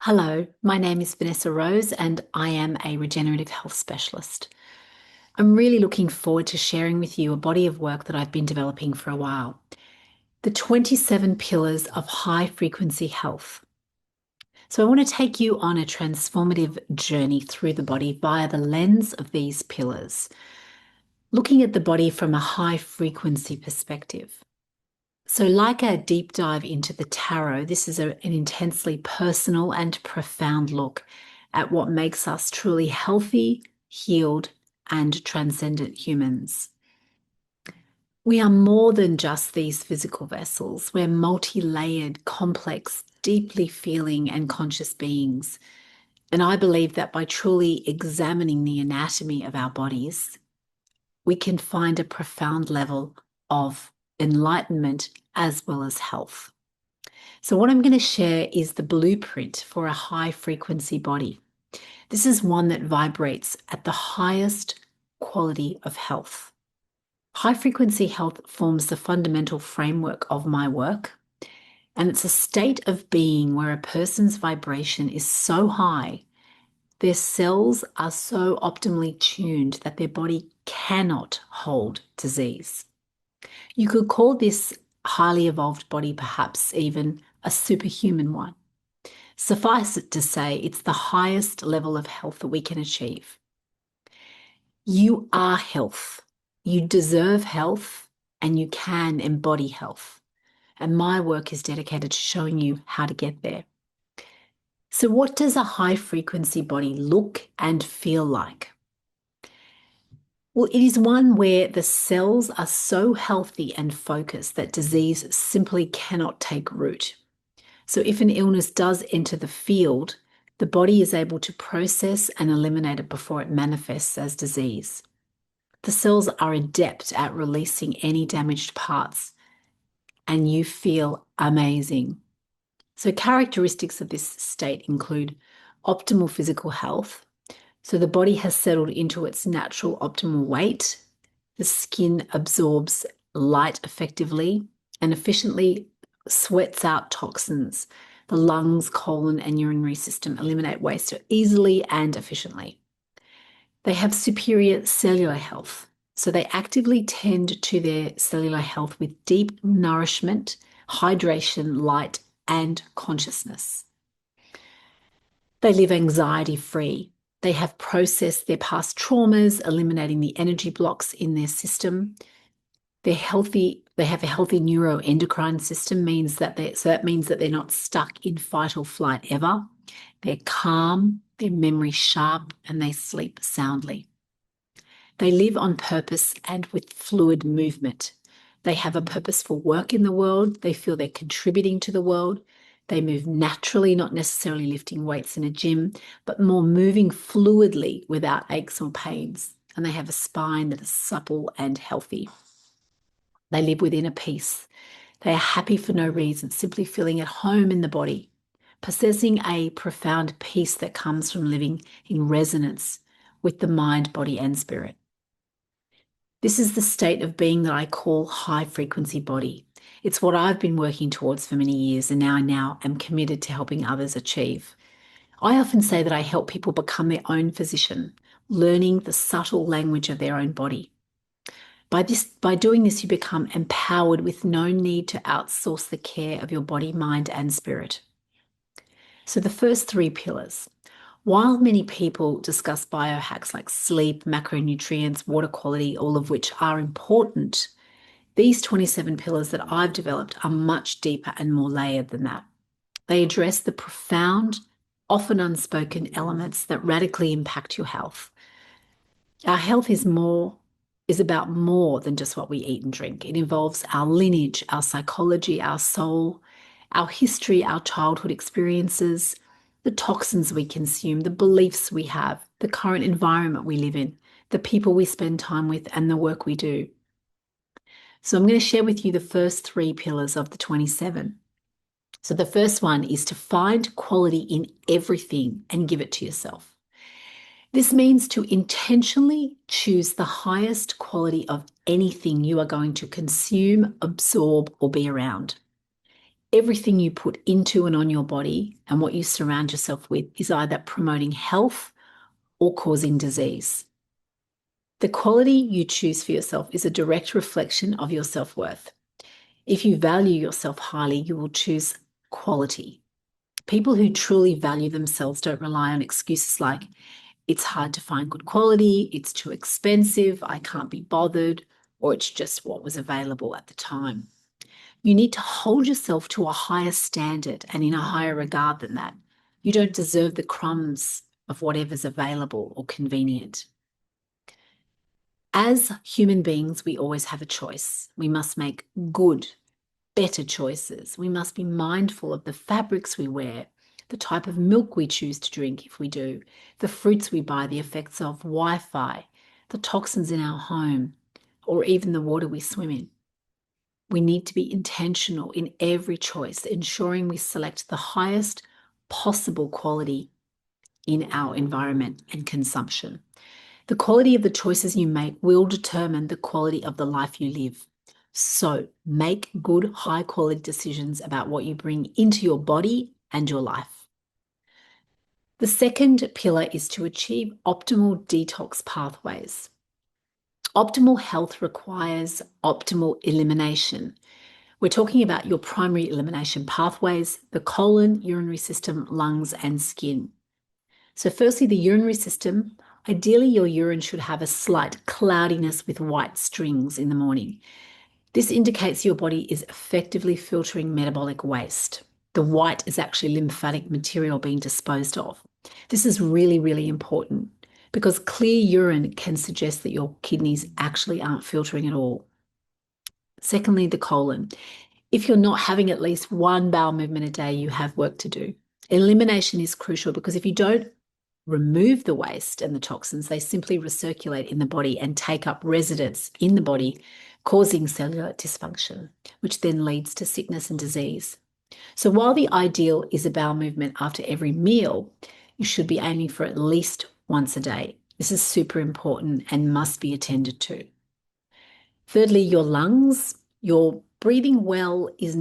Hello, my name is Vanessa Rose and I am a regenerative health specialist. I'm really looking forward to sharing with you a body of work that I've been developing for a while. The 27 pillars of high frequency health. So I want to take you on a transformative journey through the body via the lens of these pillars, looking at the body from a high frequency perspective. So, like a deep dive into the tarot, this is an intensely personal and profound look at what makes us truly healthy, healed, and transcendent humans. We are more than just these physical vessels. We're multi-layered, complex, deeply feeling and conscious beings. And I believe that by truly examining the anatomy of our bodies, we can find a profound level of enlightenment as well as health. So what I'm going to share is the blueprint for a high frequency body. This is one that vibrates at the highest quality of health. High frequency health forms the fundamental framework of my work, and it's a state of being where a person's vibration is so high, their cells are so optimally tuned that their body cannot hold disease. You could call this highly evolved body perhaps even a superhuman one. Suffice it to say, it's the highest level of health that we can achieve. You are health. You deserve health and you can embody health. And my work is dedicated to showing you how to get there. So what does a high frequency body look and feel like? Well, it is one where the cells are so healthy and focused that disease simply cannot take root. So if an illness does enter the field, the body is able to process and eliminate it before it manifests as disease. The cells are adept at releasing any damaged parts, and you feel amazing. So characteristics of this state include optimal physical health. So the body has settled into its natural optimal weight. The skin absorbs light effectively and efficiently sweats out toxins. The lungs, colon, and urinary system eliminate waste easily and efficiently. They have superior cellular health. So they actively tend to their cellular health with deep nourishment, hydration, light, and consciousness. They live anxiety-free. They have processed their past traumas, eliminating the energy blocks in their system. They're healthy. They have a healthy neuroendocrine system, so that means that they're not stuck in fight or flight ever. They're calm, their memory sharp, and they sleep soundly. They live on purpose and with fluid movement. They have a purposeful work in the world. They feel they're contributing to the world. They move naturally, not necessarily lifting weights in a gym, but more moving fluidly without aches or pains. And they have a spine that is supple and healthy. They live within a peace. They are happy for no reason, simply feeling at home in the body, possessing a profound peace that comes from living in resonance with the mind, body, and spirit. This is the state of being that I call high frequency body. It's what I've been working towards for many years and now am committed to helping others achieve. I often say that I help people become their own physician, learning the subtle language of their own body. By doing this, you become empowered with no need to outsource the care of your body, mind, and spirit. So the first three pillars. While many people discuss biohacks like sleep, macronutrients, water quality, all of which are important, these 27 pillars that I've developed are much deeper and more layered than that. They address the profound, often unspoken elements that radically impact your health. Our health is about more than just what we eat and drink. It involves our lineage, our psychology, our soul, our history, our childhood experiences, the toxins we consume, the beliefs we have, the current environment we live in, the people we spend time with, and the work we do. So I'm going to share with you the first three pillars of the 27. So the first one is to find quality in everything and give it to yourself. This means to intentionally choose the highest quality of anything you are going to consume, absorb, or be around. Everything you put into and on your body and what you surround yourself with is either promoting health or causing disease. The quality you choose for yourself is a direct reflection of your self-worth. If you value yourself highly, you will choose quality. People who truly value themselves don't rely on excuses like, it's hard to find good quality, it's too expensive, I can't be bothered, or it's just what was available at the time. You need to hold yourself to a higher standard and in a higher regard than that. You don't deserve the crumbs of whatever's available or convenient. As human beings, we always have a choice. We must make good, better choices. We must be mindful of the fabrics we wear, the type of milk we choose to drink if we do, the fruits we buy, the effects of Wi-Fi, the toxins in our home, or even the water we swim in. We need to be intentional in every choice, ensuring we select the highest possible quality in our environment and consumption. The quality of the choices you make will determine the quality of the life you live. So make good, high quality decisions about what you bring into your body and your life. The second pillar is to achieve optimal detox pathways. Optimal health requires optimal elimination. We're talking about your primary elimination pathways, the colon, urinary system, lungs, and skin. So firstly, the urinary system. Ideally, your urine should have a slight cloudiness with white strings in the morning. This indicates your body is effectively filtering metabolic waste. The white is actually lymphatic material being disposed of. This is really, really important because clear urine can suggest that your kidneys actually aren't filtering at all. Secondly, the colon. If you're not having at least one bowel movement a day, you have work to do. Elimination is crucial because if you don't remove the waste and the toxins, they simply recirculate in the body and take up residence in the body, causing cellular dysfunction, which then leads to sickness and disease. So while the ideal is a bowel movement after every meal, you should be aiming for at least once a day. This is super important and must be attended to. Thirdly, your lungs. Your breathing well is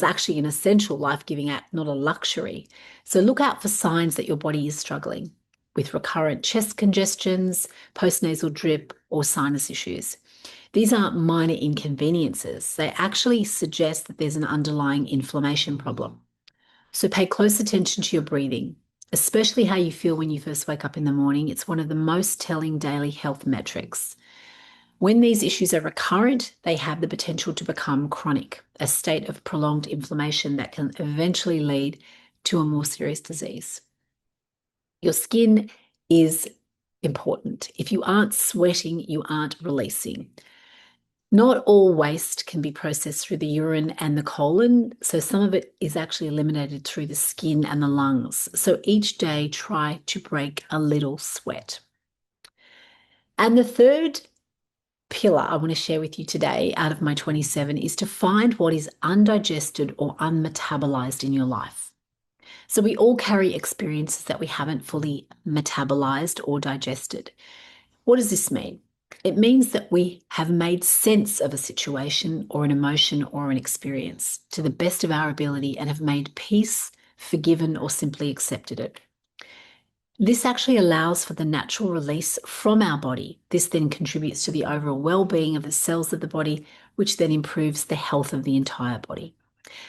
actually an essential life-giving act, not a luxury. So look out for signs that your body is struggling with recurrent chest congestions, postnasal drip, or sinus issues. These aren't minor inconveniences. They actually suggest that there's an underlying inflammation problem. So pay close attention to your breathing, especially how you feel when you first wake up in the morning. It's one of the most telling daily health metrics. When these issues are recurrent, they have the potential to become chronic, a state of prolonged inflammation that can eventually lead to a more serious disease. Your skin is important. If you aren't sweating, you aren't releasing. Not all waste can be processed through the urine and the colon, so some of it is actually eliminated through the skin and the lungs. So each day, try to break a little sweat. And the third pillar I want to share with you today out of my 27 is to find what is undigested or unmetabolized in your life. So we all carry experiences that we haven't fully metabolized or digested. What does this mean? It means that we have made sense of a situation or an emotion or an experience to the best of our ability and have made peace, forgiven, or simply accepted it. This actually allows for the natural release from our body. This then contributes to the overall well-being of the cells of the body, which then improves the health of the entire body.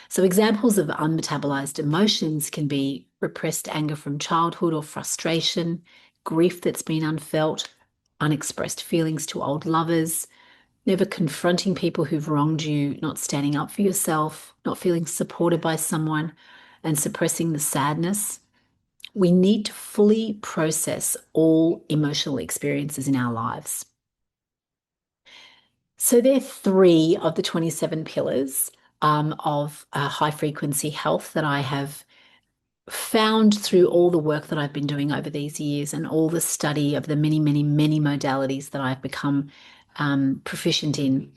So examples of unmetabolized emotions can be repressed anger from childhood or frustration, grief that's been unfelt, unexpressed feelings to old lovers, never confronting people who've wronged you, not standing up for yourself, not feeling supported by someone, and suppressing the sadness. We need to fully process all emotional experiences in our lives. So there are 3 of the 27 pillars of high frequency health that I have found through all the work that I've been doing over these years and all the study of the many, many, many modalities that I've become proficient in.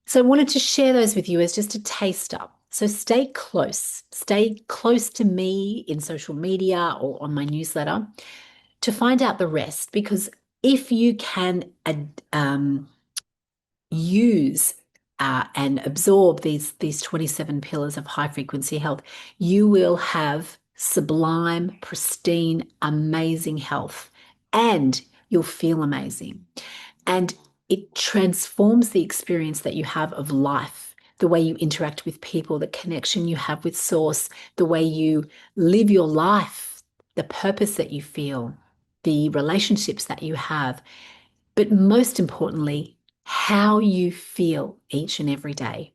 So I wanted to share those with you as just a taster. So stay close to me in social media or on my newsletter to find out the rest, because if you can use and absorb these 27 pillars of high frequency health, you will have sublime, pristine, amazing health, and you'll feel amazing. And it transforms the experience that you have of life, the way you interact with people, the connection you have with source, the way you live your life, the purpose that you feel, the relationships that you have, but most importantly, how you feel each and every day.